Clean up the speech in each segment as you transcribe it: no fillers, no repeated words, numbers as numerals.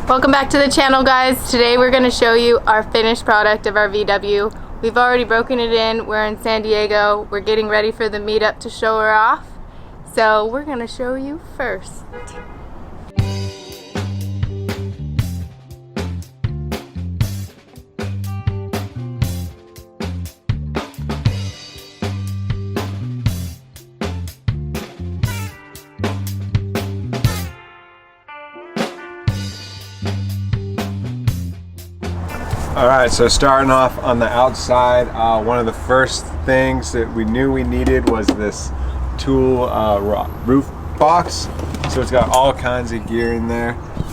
Welcome back to the channel, guys. Today we're going to show you our finished product of our VW. We've already broken it in. We're in San Diego. We're getting ready for the meetup to show her off. So we're going to show you first. Alright, so starting off on the outside, one of the first things that we knew we needed was this tool roof box. So it's got all kinds of gear in there,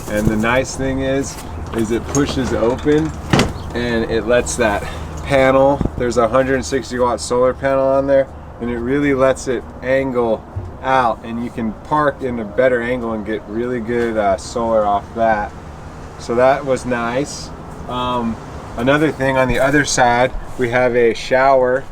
and the nice thing is it pushes open and it lets that panel, there's a 160 watt solar panel on there, and it really lets it angle out, and you can park in a better angle and get really good solar off that. So that was nice. Another thing, on the other side we have a shower.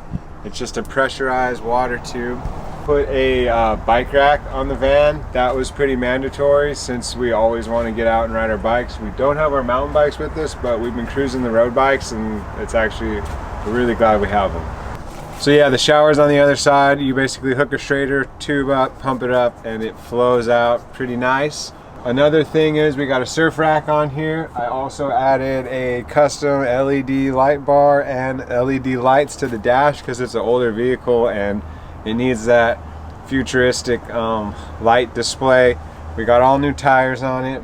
It's just a pressurized water tube. Put a bike rack on the van. That was pretty mandatory since we always want to get out and ride our bikes. We don't have our mountain bikes with us, but we've been cruising the road bikes, and it's actually, we're really glad we have them. So yeah, the shower's on the other side. You basically hook a straighter tube up, pump it up, and it flows out pretty nice. Another thing is we got a surf rack on here. I also added a custom LED light bar and LED lights to the dash because it's an older vehicle and it needs that futuristic light display. We got all new tires on it,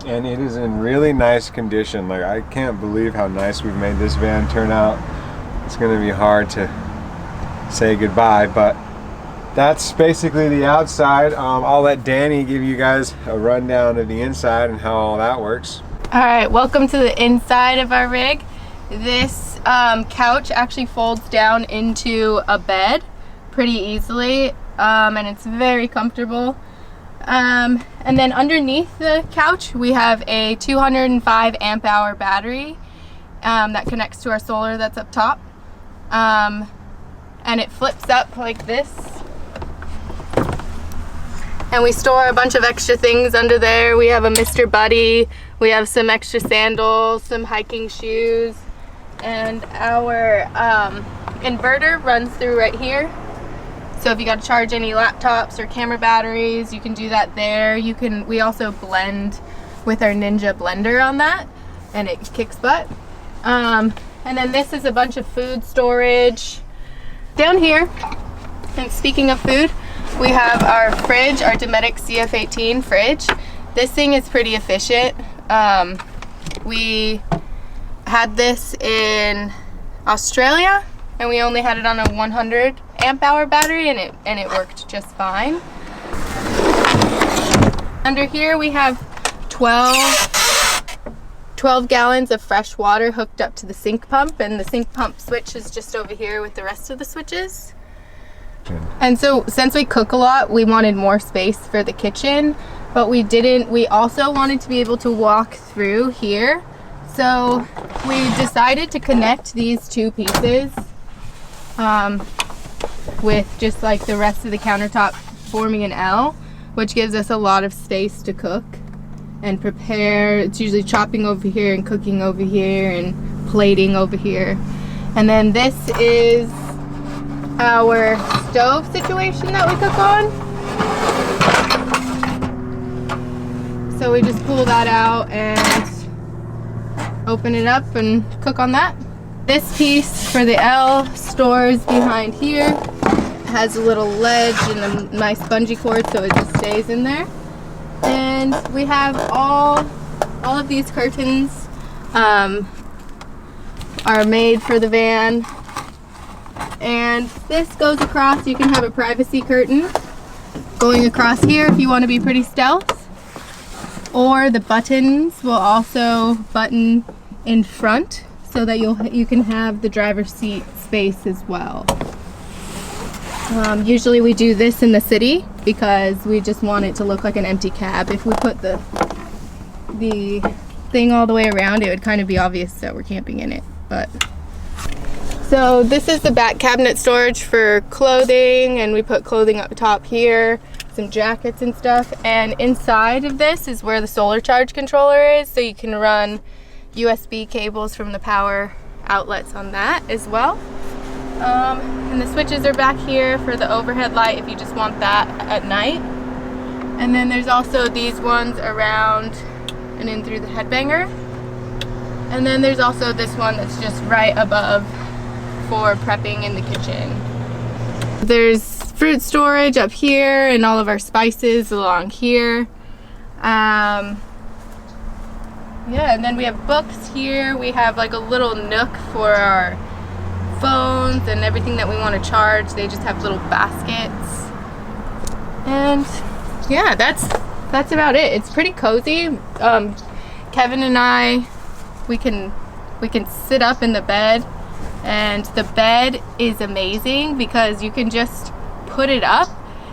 and it is in really nice condition. Like, I can't believe how nice we've made this van turn out. It's gonna be hard to say goodbye, but that's basically the outside. I'll let Danny give you guys a rundown of the inside and how all that works. Alright, welcome to the inside of our rig. This couch actually folds down into a bed pretty easily, and it's very comfortable. And then underneath the couch we have a 205 amp hour battery that connects to our solar that's up top. And it flips up like this. And we store a bunch of extra things under there. We have a Mr. Buddy, we have some extra sandals, some hiking shoes, and our inverter runs through right here. So if you got to charge any laptops or camera batteries, you can do that there. We also blend with our Ninja blender on that, and it kicks butt. And then this is a bunch of food storage down here. And speaking of food, we have our fridge, our Dometic CF18 fridge. This thing is pretty efficient. We had this in Australia, and we only had it on a 100 amp hour battery, and it worked just fine. Under here we have 12 gallons of fresh water hooked up to the sink pump, and the sink pump switch is just over here with the rest of the switches. And so since we cook a lot, we wanted more space for the kitchen, but we didn't. We also wanted to be able to walk through here. So we decided to connect these two pieces with just like the rest of the countertop forming an L, which gives us a lot of space to cook and prepare. It's usually chopping over here and cooking over here and plating over here. And then this is our stove situation that we cook on. So we just pull that out and open it up and cook on that. This piece for the L stores behind here. It has a little ledge and a nice bungee cord, so it just stays in there. And we have all of these curtains are made for the van. And this goes across. You can have a privacy curtain going across here if you want to be pretty stealth. Or the buttons will also button in front so that you can have the driver's seat space as well. Usually we do this in the city because we just want it to look like an empty cab. If we put the thing all the way around, it would kind of be obvious that we're camping in it. But so this is the back cabinet storage for clothing, and we put clothing up top here. some jackets and stuff. And inside of this is where the solar charge controller is, so you can run USB cables from the power outlets on that as well. And the switches are back here for the overhead light if you just want that at night. And then there's also these ones around and in through the headbanger. And then there's also this one that's just right above for prepping in the kitchen. There's fruit storage up here and all of our spices along here. Yeah, and then we have books here. We have like a little nook for our phones and everything that we want to charge. They just have little baskets. And yeah, that's about it. It's pretty cozy. Kevin and I, we can sit up in the bed, and the bed is amazing because you can just put it up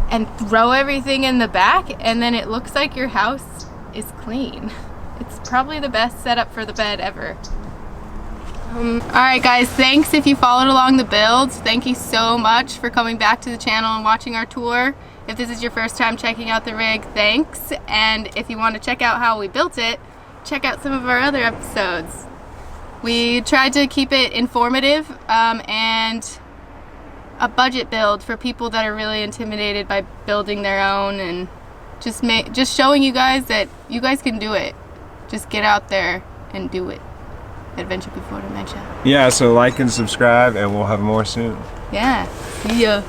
and throw everything in the back, and then it looks like your house is clean. It's probably the best setup for the bed ever. Alright guys, thanks if you followed along the builds. Thank you so much for coming back to the channel and watching our tour. If this is your first time checking out the rig, thanks. And if you want to check out how we built it, check out some of our other episodes. We tried to keep it informative and a budget build for people that are really intimidated by building their own, and just showing you guys that you guys can do it. Just get out there and do it. Adventure before dementia. Yeah, so like and subscribe, and we'll have more soon. Yeah. See ya.